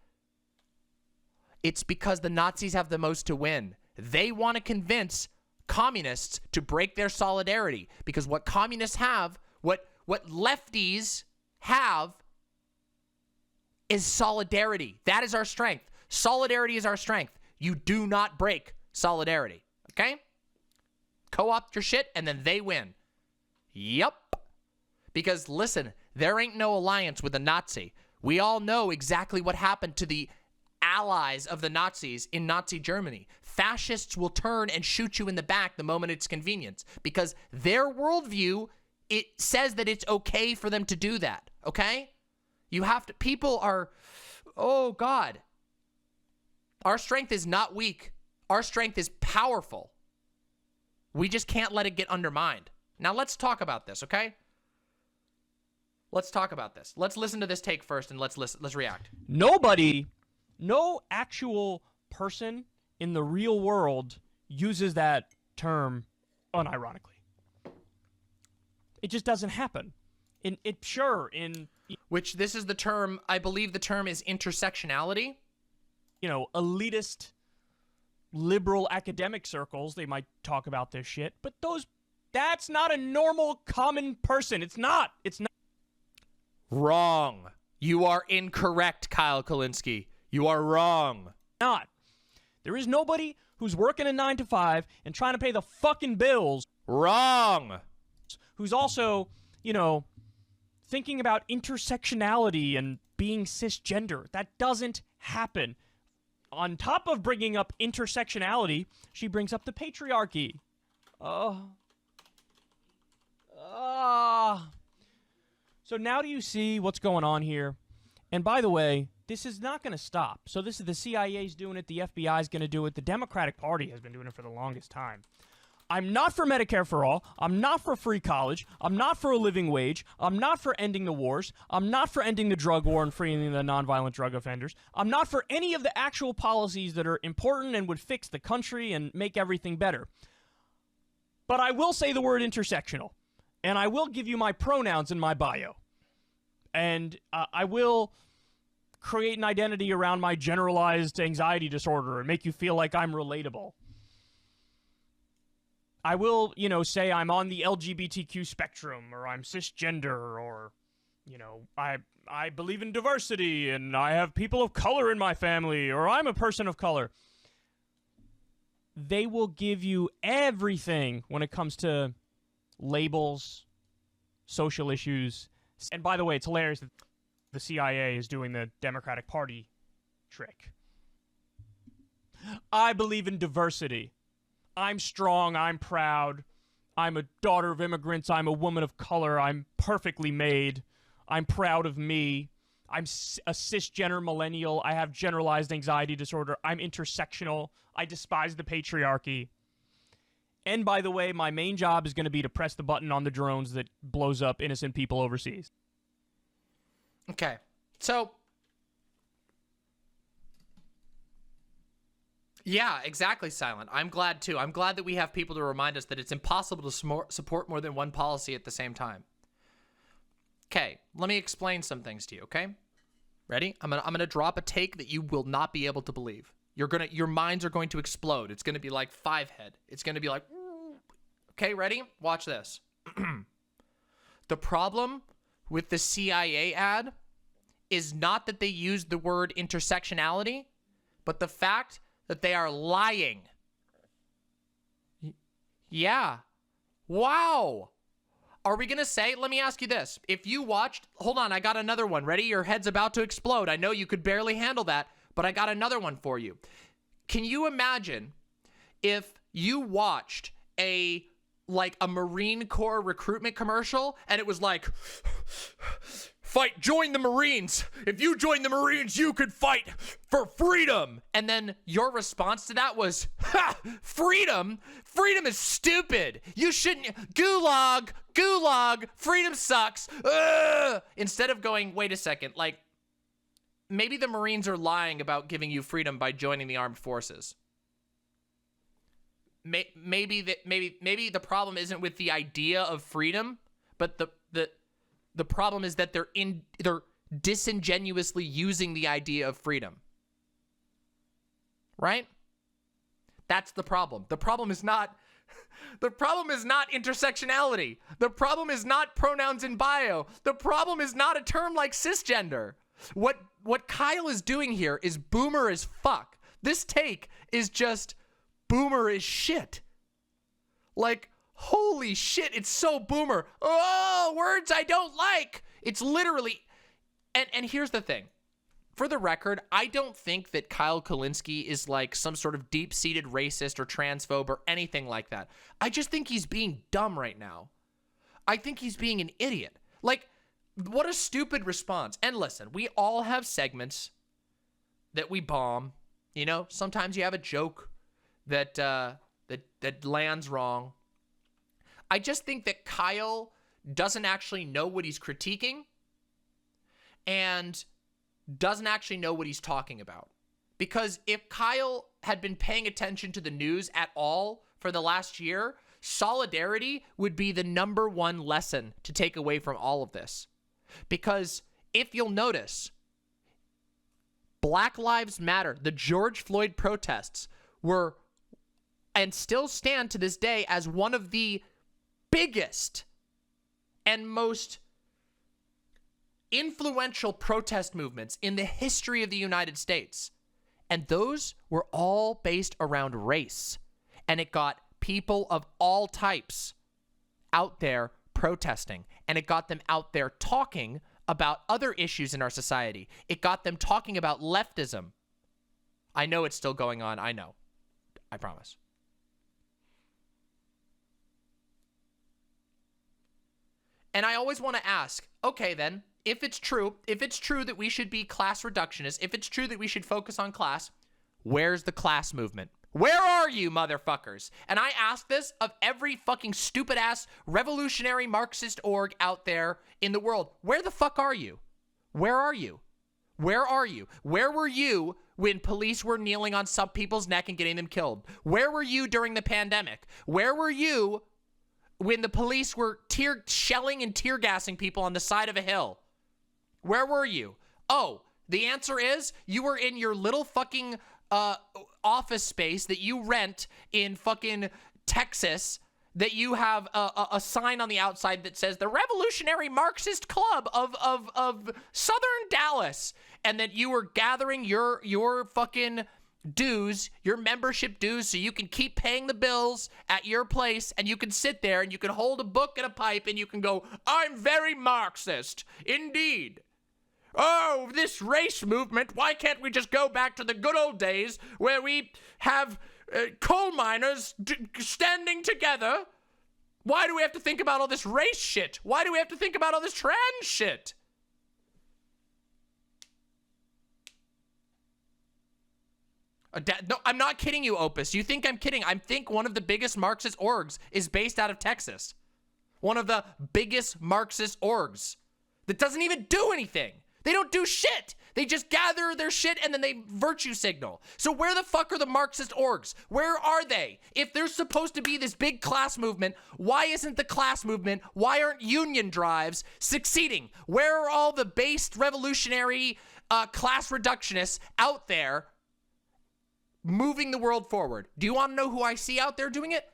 Speaker 1: It's because the Nazis have the most to win. They want to convince communists to break their solidarity, because what communists have, what lefties have, is solidarity. That is our strength. Solidarity is our strength. You do not break solidarity, okay? Co-opt your shit, and then they win. Yup. Because, listen, there ain't no alliance with a Nazi. We all know exactly what happened to the allies of the Nazis in Nazi Germany. Fascists will turn and shoot you in the back the moment it's convenient, because their worldview, it says that it's okay for them to do that, okay? You have to, people are, oh God. Our strength is not weak. Our strength is powerful. We just can't let it get undermined. Now let's talk about this, okay? Let's talk about this. Let's listen to this take first and let's react.
Speaker 6: Nobody, no actual person in the real world uses that term unironically. It just doesn't happen.
Speaker 1: Which this is the term, I believe the term is intersectionality.
Speaker 6: Elitist liberal academic circles, they might talk about this shit, but that's not a normal common person. It's not.
Speaker 1: Wrong. You are incorrect, Kyle Kulinski. You are wrong.
Speaker 6: Not. There is nobody who's working a 9-to-5 and trying to pay the fucking bills.
Speaker 1: Wrong.
Speaker 6: Who's also, thinking about intersectionality and being cisgender. That doesn't happen. On top of bringing up intersectionality, she brings up the patriarchy. So now do you see what's going on here? And by the way, this is not going to stop. So this is the CIA's doing it, the FBI's going to do it, the Democratic Party has been doing it for the longest time. I'm not for Medicare for all. I'm not for free college. I'm not for a living wage. I'm not for ending the wars. I'm not for ending the drug war and freeing the nonviolent drug offenders. I'm not for any of the actual policies that are important and would fix the country and make everything better. But I will say the word intersectional. And I will give you my pronouns in my bio. And I will create an identity around my generalized anxiety disorder and make you feel like I'm relatable. I will, say I'm on the LGBTQ spectrum, or I'm cisgender, or, I believe in diversity, and I have people of color in my family, or I'm a person of color. They will give you everything when it comes to labels, social issues. And by the way, it's hilarious that the CIA is doing the Democratic Party trick. I believe in diversity. I'm strong, I'm proud, I'm a daughter of immigrants, I'm a woman of color, I'm perfectly made, I'm proud of me, I'm a cisgender millennial, I have generalized anxiety disorder, I'm intersectional, I despise the patriarchy. And by the way, my main job is going to be to press the button on the drones that blows up innocent people overseas.
Speaker 1: Okay, so... Yeah, exactly, Silent. I'm glad, too. I'm glad that we have people to remind us that it's impossible to support more than one policy at the same time. Okay, let me explain some things to you, okay? Ready? I'm gonna drop a take that you will not be able to believe. Your minds are going to explode. It's gonna be like Fivehead. It's gonna be like... Okay, ready? Watch this. The problem with the CIA ad is not that they used the word intersectionality, but the fact that they are lying. Yeah. Wow. Are we going to say, let me ask you this. If you watched, hold on, I got another one. Ready? Your head's about to explode. I know you could barely handle that, but I got another one for you. Can you imagine if you watched a Marine Corps recruitment commercial and it was like, join the Marines. If you join the Marines, you could fight for freedom. And then your response to that was, ha, freedom? Freedom is stupid. You shouldn't, gulag, freedom sucks. Ugh. Instead of going, wait a second, maybe the Marines are lying about giving you freedom by joining the armed forces. Maybe the problem isn't with the idea of freedom, but the problem is that they're disingenuously using the idea of freedom. Right? That's the problem. The problem is not intersectionality. The problem is not pronouns in bio. The problem is not a term like cisgender. What Kyle is doing here is boomer as fuck. This take is just boomer as shit. Holy shit, it's so boomer. Oh, words I don't like. It's literally... And here's the thing. For the record, I don't think that Kyle Kulinski is some sort of deep-seated racist or transphobe or anything like that. I just think he's being dumb right now. I think he's being an idiot. What a stupid response. And listen, we all have segments that we bomb. Sometimes you have a joke that lands wrong. I just think that Kyle doesn't actually know what he's critiquing and doesn't actually know what he's talking about. Because if Kyle had been paying attention to the news at all for the last year, solidarity would be the #1 lesson to take away from all of this. Because if you'll notice, Black Lives Matter, the George Floyd protests were and still stand to this day as one of the biggest and most influential protest movements in the history of the United States. And those were all based around race. And it got people of all types out there protesting. And it got them out there talking about other issues in our society. It got them talking about leftism. I know it's still going on. I know. I promise. And I always want to ask, okay then, if it's true that we should be class reductionists, if it's true that we should focus on class, where's the class movement? Where are you, motherfuckers? And I ask this of every fucking stupid-ass revolutionary Marxist org out there in the world. Where the fuck are you? Where are you? Where are you? Where were you when police were kneeling on some people's neck and getting them killed? Where were you during the pandemic? Where were you when the police were shelling and tear gassing people on the side of a hill? Where were you? Oh, the answer is you were in your little fucking office space that you rent in fucking Texas, that you have a sign on the outside that says the Revolutionary Marxist Club of Southern Dallas, and that you were gathering your fucking dues, your membership dues, so you can keep paying the bills at your place, and you can sit there and you can hold a book and a pipe and you can go, I'm very Marxist, indeed. Oh, this race movement, why can't we just go back to the good old days where we have coal miners standing together? Why do we have to think about all this race shit? Why do we have to think about all this trans shit? No, I'm not kidding you, Opus. You think I'm kidding. I think one of the biggest Marxist orgs is based out of Texas. One of the biggest Marxist orgs that doesn't even do anything. They don't do shit. They just gather their shit and then they virtue signal. So where the fuck are the Marxist orgs? Where are they? If there's supposed to be this big class movement, why isn't the class movement, why aren't union drives succeeding? Where are all the based revolutionary class reductionists out there moving the world forward? Do you want to know who I see out there doing it?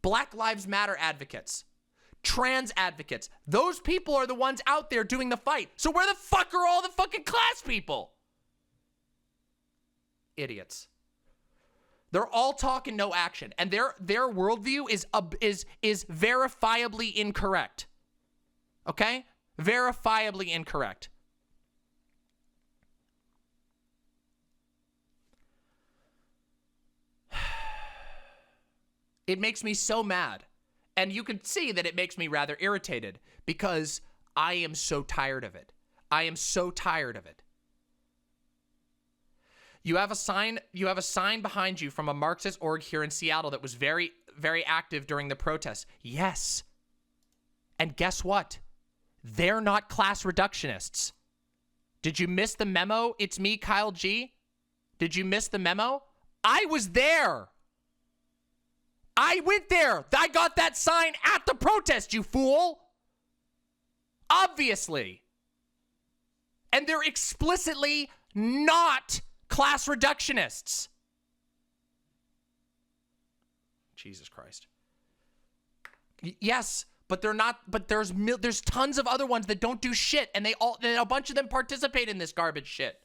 Speaker 1: Black Lives Matter advocates. Trans advocates. Those people are the ones out there doing the fight. So where the fuck are all the fucking class people? Idiots. They're all talk and no action, and their worldview is verifiably incorrect. Okay? Verifiably incorrect. It makes me so mad. And you can see that it makes me rather irritated because I am so tired of it. I am so tired of it. You have a sign behind you from a Marxist org here in Seattle that was very, very active during the protests. Yes. And guess what? They're not class reductionists. Did you miss the memo? It's me, Kyle G. Did you miss the memo? I was there. I went there. I got that sign at the protest, you fool. Obviously. And they're explicitly not class reductionists. Jesus Christ. Yes, but they're not, but there's tons of other ones that don't do shit, and a bunch of them participate in this garbage shit.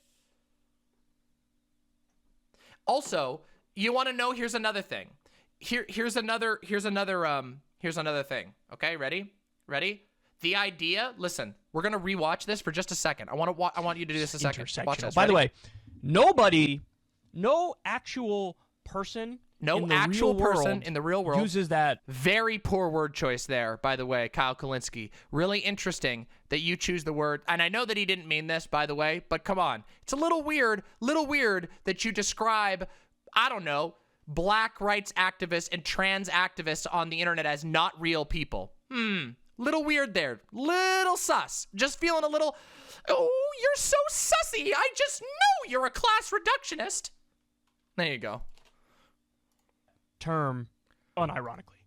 Speaker 1: Also, you want to know, here's another thing. Here's another thing. Okay, ready? The idea, listen, we're going to rewatch this for just a second. I want you to do this a second. Watch this.
Speaker 6: By the way, no actual person in the real world
Speaker 1: uses that. Very poor word choice there, by the way, Kyle Kulinski. Really interesting that you choose the word, and I know that he didn't mean this, by the way, but come on. It's a little weird that you describe, I don't know, black rights activists and trans activists on the internet as not real people. Little weird there. Little sus. Just feeling a little, oh, you're so sussy. I just know you're a class reductionist. There you go.
Speaker 6: Term, unironically.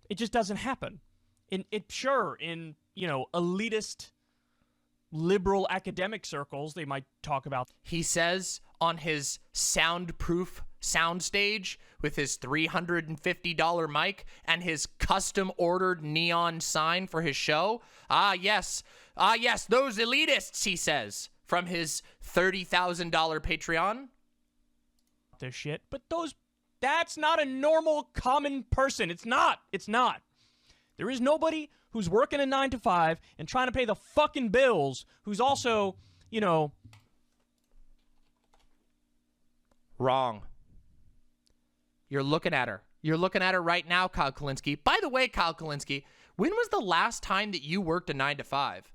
Speaker 6: It just doesn't happen. In elitist liberal academic circles, they might talk about.
Speaker 1: He says on his soundproof soundstage with his $350 mic and his custom ordered neon sign for his show. Yes, those elitists, he says, from his $30,000 Patreon.
Speaker 6: This shit, but that's not a normal common person. It's not. There is nobody who's working a 9 to 5 and trying to pay the fucking bills who's also,
Speaker 1: Wrong. You're looking at her. You're looking at her right now, Kyle Kulinski. By the way, Kyle Kulinski, when was the last time that you worked a 9 to 5?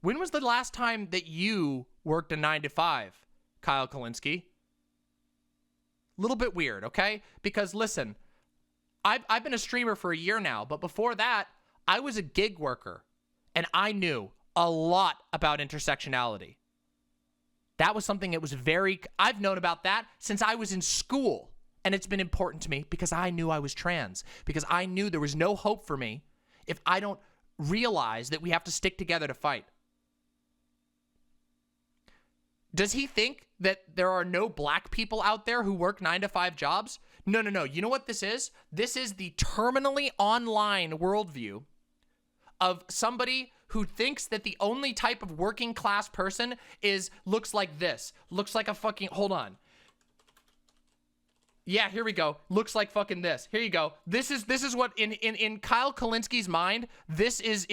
Speaker 1: When was the last time that you worked a 9 to 5, Kyle Kulinski? Little bit weird, okay? Because listen, I've been a streamer for a year now, but before that, I was a gig worker, and I knew a lot about intersectionality. That was something that was I've known about that since I was in school, and it's been important to me because I knew I was trans, because I knew there was no hope for me if I don't realize that we have to stick together to fight. Does he think that there are no black people out there who work 9 to 5 jobs? No. You know what this is? This is the terminally online worldview of somebody who thinks that the only type of working class person looks like this. Looks like a fucking, hold on. Yeah, here we go. Looks like fucking this. Here you go. This is what in Kyle Kulinski's mind, this is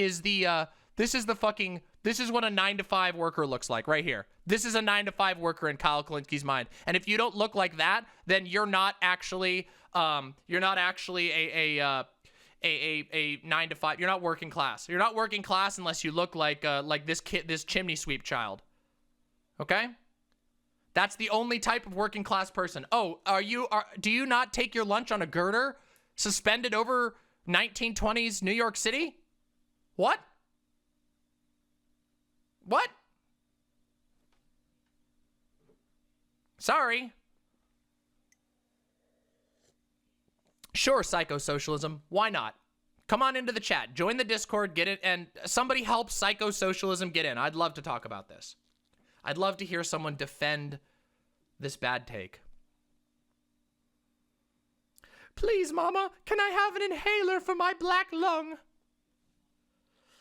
Speaker 1: what a 9 to 5 worker looks like right here. This is a 9 to 5 worker in Kyle Kulinski's mind. And if you don't look like that, then you're not actually a 9 to 5. You're not working class. You're not working class unless you look like this chimney sweep child. Okay? That's the only type of working class person. Oh, do you not take your lunch on a girder suspended over 1920s New York City? What? What? Sorry. Sure, psychosocialism. Why not? Come on into the chat. Join the Discord. Get it. And somebody help psychosocialism get in. I'd love to talk about this. I'd love to hear someone defend this bad take. Please, Mama, can I have an inhaler for my black lung?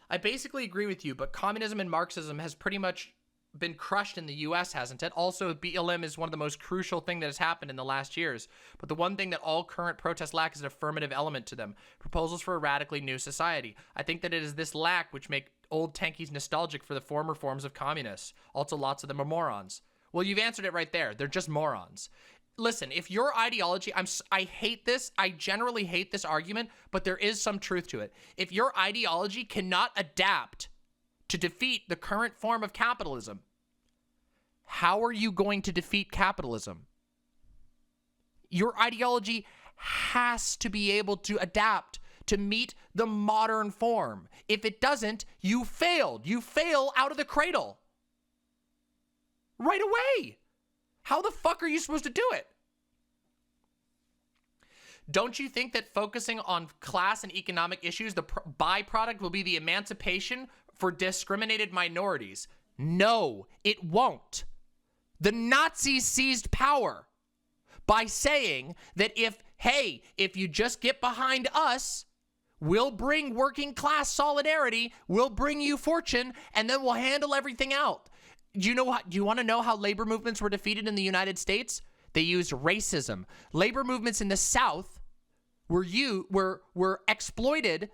Speaker 1: I basically agree with you, but communism and Marxism has pretty much been crushed in the U.S., hasn't it? Also, BLM is one of the most crucial things that has happened in the last years. But the one thing that all current protests lack is an affirmative element to them. Proposals for a radically new society. I think that it is this lack which make old tankies nostalgic for the former forms of communists. Also, lots of them are morons. Well, you've answered it right there. They're just morons. Listen, if your ideology, I hate this. I generally hate this argument, but there is some truth to it. If your ideology cannot adapt to defeat the current form of capitalism, how are you going to defeat capitalism? Your ideology has to be able to adapt to meet the modern form. If it doesn't, you failed. You fail out of the cradle. Right away. How the fuck are you supposed to do it? Don't you think that focusing on class and economic issues, the byproduct will be the emancipation for discriminated minorities? No, it won't. The Nazis seized power by saying that if you just get behind us, we'll bring working class solidarity, we'll bring you fortune, and then we'll handle everything out. Do you want to know how labor movements were defeated in the United States? They used racism. Labor movements in the South were exploited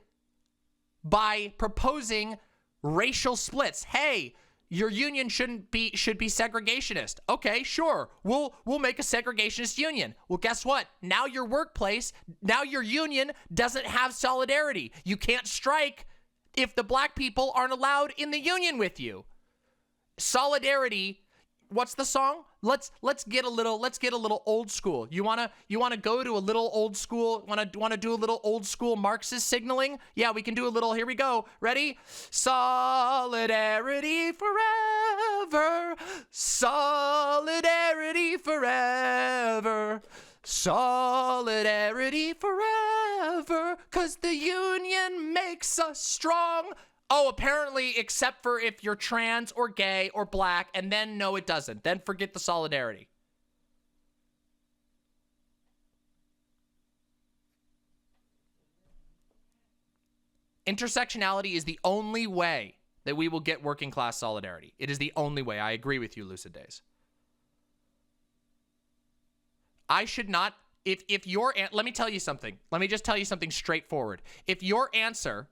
Speaker 1: by proposing racial splits. Hey, your union should be segregationist. Okay, sure. We'll make a segregationist union. Well, guess what? Now your union doesn't have solidarity. You can't strike if the black people aren't allowed in the union with you. Solidarity what's the song? Let's get a little old school. You wanna go to a little old school? Wanna do a little old school Marxist signaling? Yeah, we can do a little. Here we go. Ready? Solidarity forever. Solidarity forever. Solidarity forever. 'Cause the union makes us strong. Oh, apparently, except for if you're trans or gay or black, and then no, it doesn't. Then forget the solidarity. Intersectionality is the only way that we will get working class solidarity. It is the only way. I agree with you, Lucid Days. I should not, if your, let me tell you something. Let me just tell you something straightforward. If your answer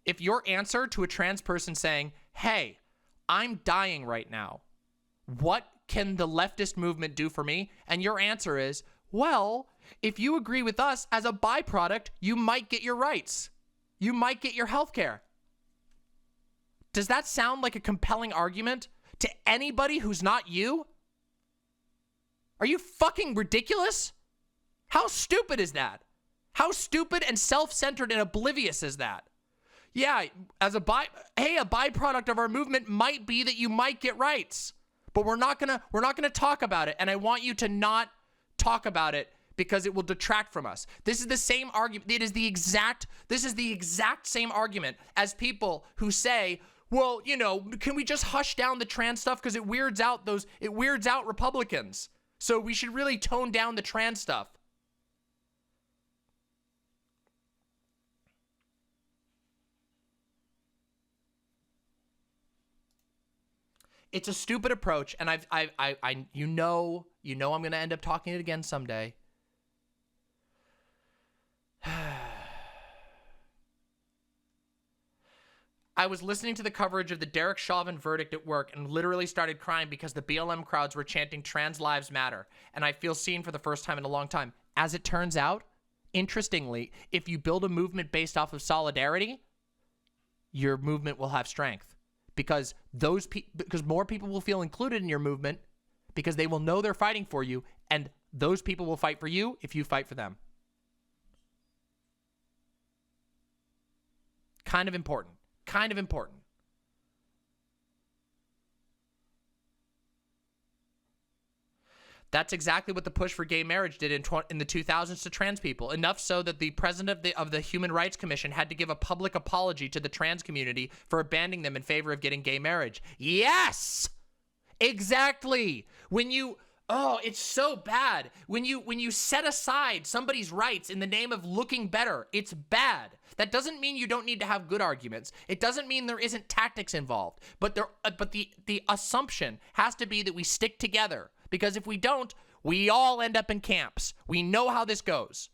Speaker 1: to a trans person saying, hey, I'm dying right now, what can the leftist movement do for me? And your answer is, well, if you agree with us, as a byproduct, you might get your rights. You might get your health care. Does that sound like a compelling argument to anybody who's not you? Are you fucking ridiculous? How stupid is that? How stupid and self-centered and oblivious is that? Yeah, as a byproduct of our movement might be that you might get rights, but we're not gonna talk about it, and I want you to not talk about it because it will detract from us. This is the same argument. This is the exact same argument as people who say, well, you know, can we just hush down the trans stuff because it weirds out Republicans. So we should really tone down the trans stuff. It's a stupid approach, and you know I'm gonna end up talking it again someday. I was listening to the coverage of the Derek Chauvin verdict at work and literally started crying because the BLM crowds were chanting "Trans Lives Matter," and I feel seen for the first time in a long time. As it turns out, interestingly, if you build a movement based off of solidarity, your movement will have strength. Because more people will feel included in your movement because they will know they're fighting for you, and those people will fight for you if you fight for them. Kind of important. Kind of important. That's exactly what the push for gay marriage did in the 2000s to trans people. Enough so that the president of the Human Rights Commission had to give a public apology to the trans community for abandoning them in favor of getting gay marriage. Yes! Exactly. It's so bad. When you set aside somebody's rights in the name of looking better, it's bad. That doesn't mean you don't need to have good arguments. It doesn't mean there isn't tactics involved. But the assumption has to be that we stick together. Because if we don't, we all end up in camps. We know how this goes.